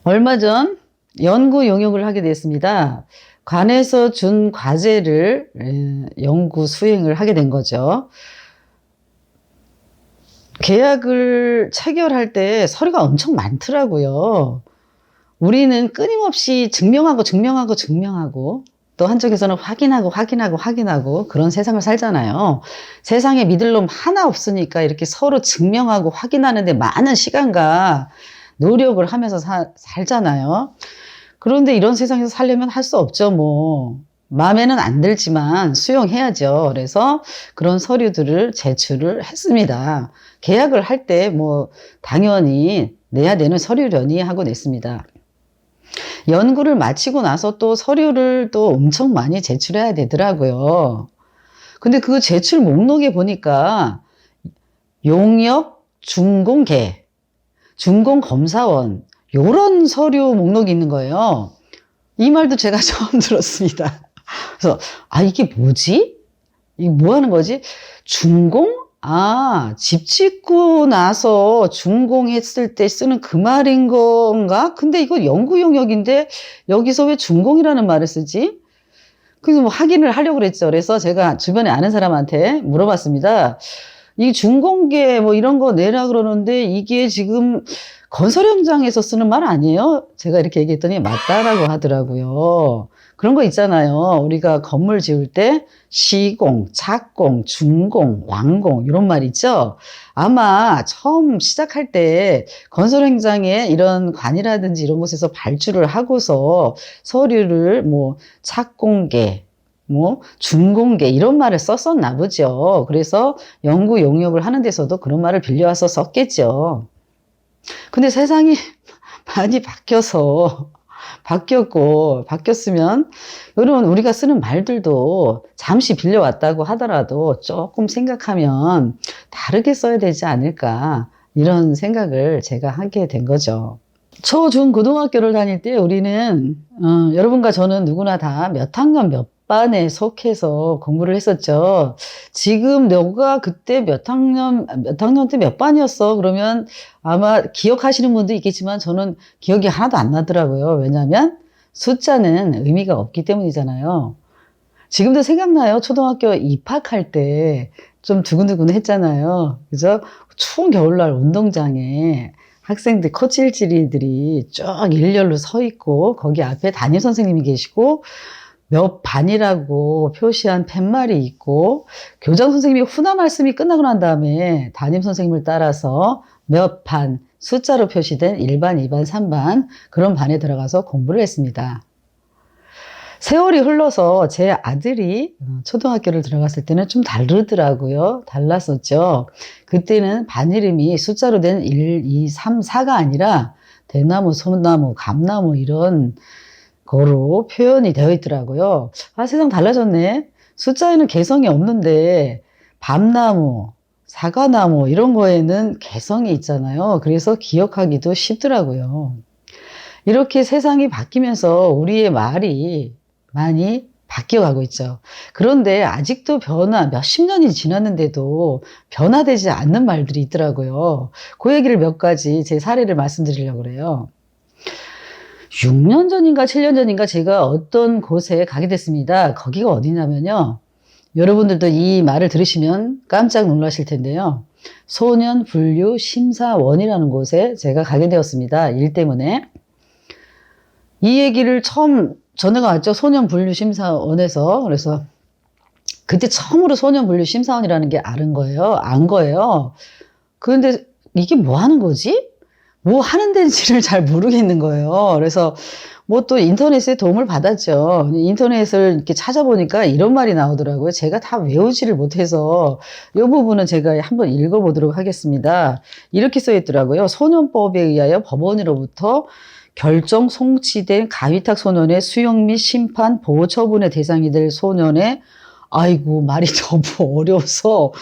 얼마 전 연구 용역을 하게 됐습니다. 관에서 준 과제를 연구 수행을 하게 된 거죠. 계약을 체결할 때 서류가 엄청 많더라고요. 우리는 끊임없이 증명하고 또 한쪽에서는 확인하고 그런 세상을 살잖아요. 세상에 믿을 놈 하나 없으니까 이렇게 서로 증명하고 확인하는데 많은 시간과 노력을 하면서 살잖아요. 그런데 이런 세상에서 살려면 할 수 없죠, 뭐. 마음에는 안 들지만 수용해야죠. 그래서 그런 서류들을 제출을 했습니다. 계약을 할 때 뭐 당연히 내야 되는 서류려니 하고 냈습니다. 연구를 마치고 나서 또 서류를 또 엄청 많이 제출해야 되더라고요. 근데 그 제출 목록에 보니까 용역, 준공계, 준공검사원 요런 서류 목록이 있는 거예요. 이 말도 제가 처음 들었습니다. 그래서 이게 뭐지? 이게 뭐 하는 거지? 준공? 집 짓고 나서 준공했을 때 쓰는 그 말인 건가? 근데 이거 연구 용역인데 여기서 왜 준공이라는 말을 쓰지? 그래서 뭐 확인을 하려고 그랬죠. 그래서 제가 주변에 아는 사람한테 물어봤습니다. 이 준공계 뭐 이런 거 내라 그러는데 이게 지금 건설 현장에서 쓰는 말 아니에요? 제가 이렇게 얘기했더니 맞다라고 하더라고요. 그런 거 있잖아요. 우리가 건물 지을 때 시공, 착공, 준공, 완공 이런 말 있죠. 아마 처음 시작할 때 건설 현장에 이런 관이라든지 이런 곳에서 발주를 하고서 서류를 뭐 착공계, 뭐 준공계 이런 말을 썼었나 보죠. 그래서 연구 용역을 하는 데서도 그런 말을 빌려와서 썼겠죠. 근데 세상이 많이 바뀌었으면 여러분 우리가 쓰는 말들도 잠시 빌려왔다고 하더라도 조금 생각하면 다르게 써야 되지 않을까 이런 생각을 제가 하게 된 거죠. 초, 중, 고등학교를 다닐 때 우리는 여러분과 저는 누구나 다 몇 학년 몇 반에 속해서 공부를 했었죠. 지금 너가 그때 몇 학년 때 몇 반이었어? 그러면 아마 기억하시는 분도 있겠지만 저는 기억이 하나도 안 나더라고요. 왜냐하면 숫자는 의미가 없기 때문이잖아요. 지금도 생각나요. 초등학교 입학할 때 좀 두근두근 했잖아요. 그죠? 추운 겨울날 운동장에 학생들, 코찔찔이들이 쭉 일렬로 서 있고, 거기 앞에 담임 선생님이 계시고, 몇 반이라고 표시한 팻말이 있고, 교장 선생님이 훈화 말씀이 끝나고 난 다음에 담임 선생님을 따라서 몇 반, 숫자로 표시된 1반, 2반, 3반, 그런 반에 들어가서 공부를 했습니다. 세월이 흘러서 제 아들이 초등학교를 들어갔을 때는 좀 다르더라고요. 달랐었죠. 그때는 반 이름이 숫자로 된 1, 2, 3, 4가 아니라 대나무, 소나무, 감나무 이런 거로 표현이 되어 있더라고요. 세상 달라졌네. 숫자에는 개성이 없는데 밤나무, 사과나무 이런 거에는 개성이 있잖아요. 그래서 기억하기도 쉽더라고요. 이렇게 세상이 바뀌면서 우리의 말이 많이 바뀌어가고 있죠. 그런데 아직도 몇십 년이 지났는데도 변화되지 않는 말들이 있더라고요. 그 얘기를 몇 가지 제 사례를 말씀드리려고 그래요. 6년 전인가 7년 전인가 제가 어떤 곳에 가게 됐습니다. 거기가 어디냐면요. 여러분들도 이 말을 들으시면 깜짝 놀라실 텐데요. 소년분류심사원이라는 곳에 제가 가게 되었습니다. 일 때문에. 이 얘기를 처음 전화가 왔죠. 소년분류심사원에서. 그래서 그때 처음으로 소년분류심사원이라는 게 안 거예요. 그런데 이게 뭐 하는 거지? 뭐 하는 데인지를 잘 모르겠는 거예요. 그래서 뭐 또 인터넷에 도움을 받았죠. 인터넷을 이렇게 찾아보니까 이런 말이 나오더라고요. 제가 다 외우지를 못해서 이 부분은 제가 한번 읽어보도록 하겠습니다. 이렇게 써 있더라고요. 소년법에 의하여 법원으로부터 결정 송치된 가위탁 소년의 수용 및 심판 보호 처분의 대상이 될 소년의 아이고 말이 너무 어려워서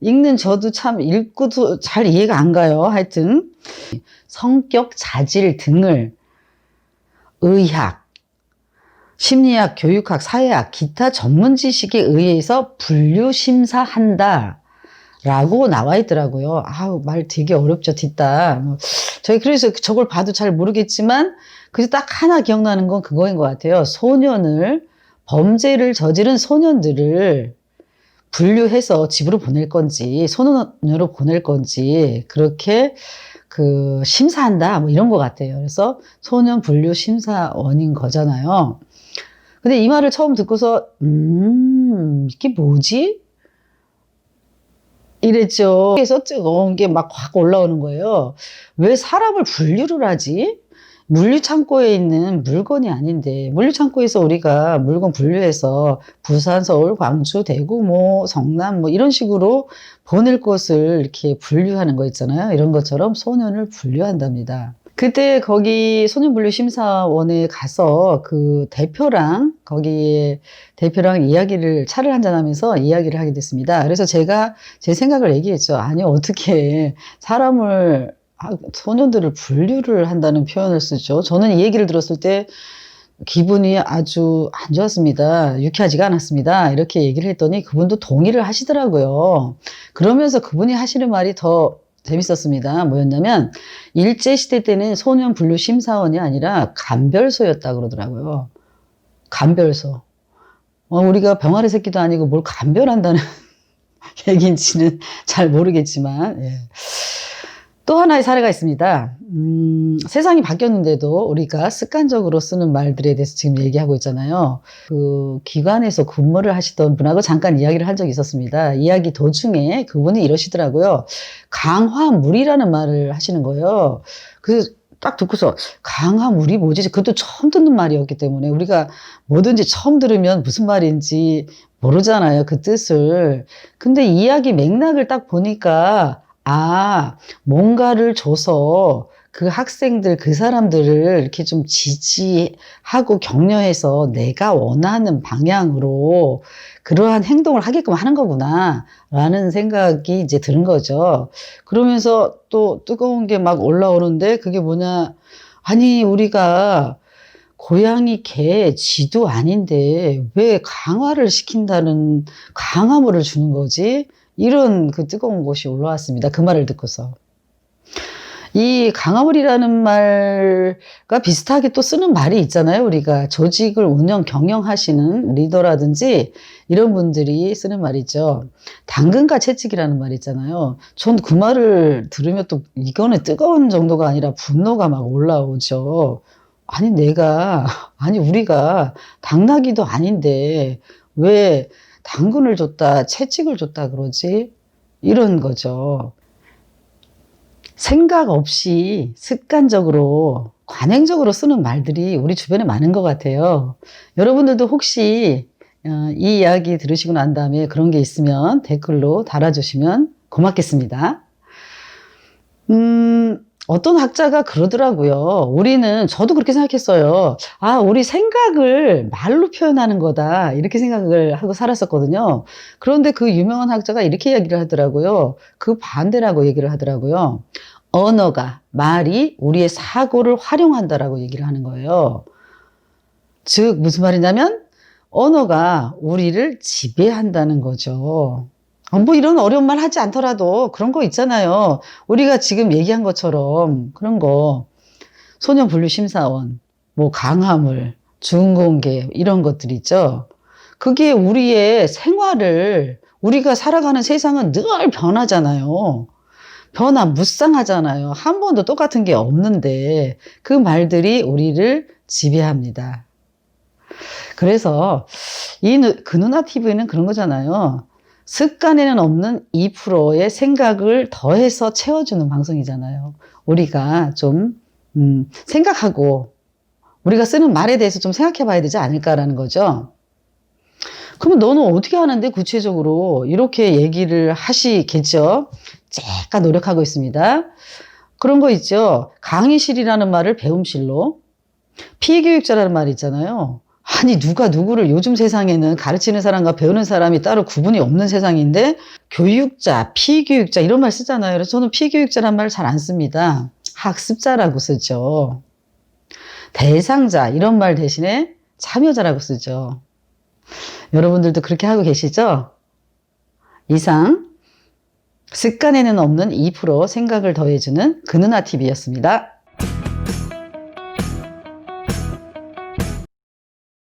읽는 저도 참 읽고도 잘 이해가 안 가요. 하여튼 성격, 자질 등을 의학, 심리학, 교육학, 사회학, 기타 전문 지식에 의해서 분류 심사한다 라고 나와 있더라고요. 말 되게 어렵죠, 뒷단. 저희 그래서 저걸 봐도 잘 모르겠지만 그래서 딱 하나 기억나는 건 그거인 것 같아요. 범죄를 저지른 소년들을 분류해서 집으로 보낼 건지 소년으로 보낼 건지 그렇게 그 심사한다 뭐 이런 것 같아요. 그래서 소년 분류 심사원인 거잖아요. 근데 이 말을 처음 듣고서 이게 뭐지? 이랬죠. 그래서 뜨거운 게 막 확 올라오는 거예요. 왜 사람을 분류를 하지? 물류창고에 있는 물건이 아닌데, 물류창고에서 우리가 물건 분류해서 부산, 서울, 광주, 대구, 뭐, 성남, 뭐, 이런 식으로 보낼 것을 이렇게 분류하는 거 있잖아요. 이런 것처럼 소년을 분류한답니다. 그때 거기 소년분류심사원에 가서 그 대표랑, 거기 대표랑 차를 한잔하면서 이야기를 하게 됐습니다. 그래서 제가 제 생각을 얘기했죠. 아니, 어떻게 소년들을 분류를 한다는 표현을 쓰죠. 저는 이 얘기를 들었을 때 기분이 아주 안 좋았습니다. 유쾌하지가 않았습니다. 이렇게 얘기를 했더니 그분도 동의를 하시더라고요. 그러면서 그분이 하시는 말이 더 재밌었습니다. 뭐였냐면 일제시대 때는 소년 분류 심사원이 아니라 감별소였다 그러더라고요. 감별소. 우리가 병아리 새끼도 아니고 뭘 감별한다는 얘기인지는 잘 모르겠지만 예. 또 하나의 사례가 있습니다. 세상이 바뀌었는데도 우리가 습관적으로 쓰는 말들에 대해서 지금 얘기하고 있잖아요. 그 기관에서 근무를 하시던 분하고 잠깐 이야기를 한 적이 있었습니다. 이야기 도중에 그분이 이러시더라고요. 강화물이라는 말을 하시는 거예요. 그래서 딱 듣고서 강화물이 뭐지? 그것도 처음 듣는 말이었기 때문에 우리가 뭐든지 처음 들으면 무슨 말인지 모르잖아요. 그 뜻을. 근데 이야기 맥락을 딱 보니까 뭔가를 줘서 그 학생들, 그 사람들을 이렇게 좀 지지하고 격려해서 내가 원하는 방향으로 그러한 행동을 하게끔 하는 거구나, 라는 생각이 이제 드는 거죠. 그러면서 또 뜨거운 게 막 올라오는데 그게 뭐냐. 아니, 우리가 고양이, 개, 쥐도 아닌데 왜 강화물을 주는 거지? 이런 그 뜨거운 것이 올라왔습니다. 그 말을 듣고서. 이 강화물이라는 말과 비슷하게 또 쓰는 말이 있잖아요. 우리가 조직을 경영하시는 리더라든지 이런 분들이 쓰는 말이죠. 당근과 채찍이라는 말이 있잖아요. 전 그 말을 들으면 또 이거는 뜨거운 정도가 아니라 분노가 막 올라오죠. 우리가 당나귀도 아닌데 왜 당근을 줬다, 채찍을 줬다 그러지? 이런 거죠. 생각 없이 습관적으로, 관행적으로 쓰는 말들이 우리 주변에 많은 것 같아요. 여러분들도 혹시 이 이야기 들으시고 난 다음에 그런 게 있으면 댓글로 달아주시면 고맙겠습니다. 어떤 학자가 그러더라고요. 저도 그렇게 생각했어요. 우리 생각을 말로 표현하는 거다. 이렇게 생각을 하고 살았었거든요. 그런데 그 유명한 학자가 이렇게 이야기를 하더라고요. 그 반대라고 얘기를 하더라고요. 말이 우리의 사고를 활용한다라고 얘기를 하는 거예요. 즉, 무슨 말이냐면, 언어가 우리를 지배한다는 거죠. 뭐 이런 어려운 말 하지 않더라도 그런 거 있잖아요. 우리가 지금 얘기한 것처럼 그런 거, 소년분류심사원, 뭐 강화물, 중공계 이런 것들 있죠. 그게 우리의 생활을, 우리가 살아가는 세상은 늘 변하잖아요. 무쌍하잖아요. 한 번도 똑같은 게 없는데 그 말들이 우리를 지배합니다. 그래서 그 누나 TV는 그런 거잖아요. 습관에는 없는 2%의 생각을 더해서 채워주는 방송이잖아요. 우리가 좀 생각하고 우리가 쓰는 말에 대해서 좀 생각해 봐야 되지 않을까라는 거죠. 그러면 너는 어떻게 하는데 구체적으로 이렇게 얘기를 하시겠죠? 제가 노력하고 있습니다. 그런 거 있죠. 강의실이라는 말을 배움실로, 피교육자라는 말이 있잖아요. 누가 누구를 요즘 세상에는 가르치는 사람과 배우는 사람이 따로 구분이 없는 세상인데 교육자, 피교육자 이런 말 쓰잖아요. 그래서 저는 피교육자라는 말을 잘 안 씁니다. 학습자라고 쓰죠. 대상자 이런 말 대신에 참여자라고 쓰죠. 여러분들도 그렇게 하고 계시죠? 이상 습관에는 없는 2% 생각을 더해주는 그누나 TV였습니다.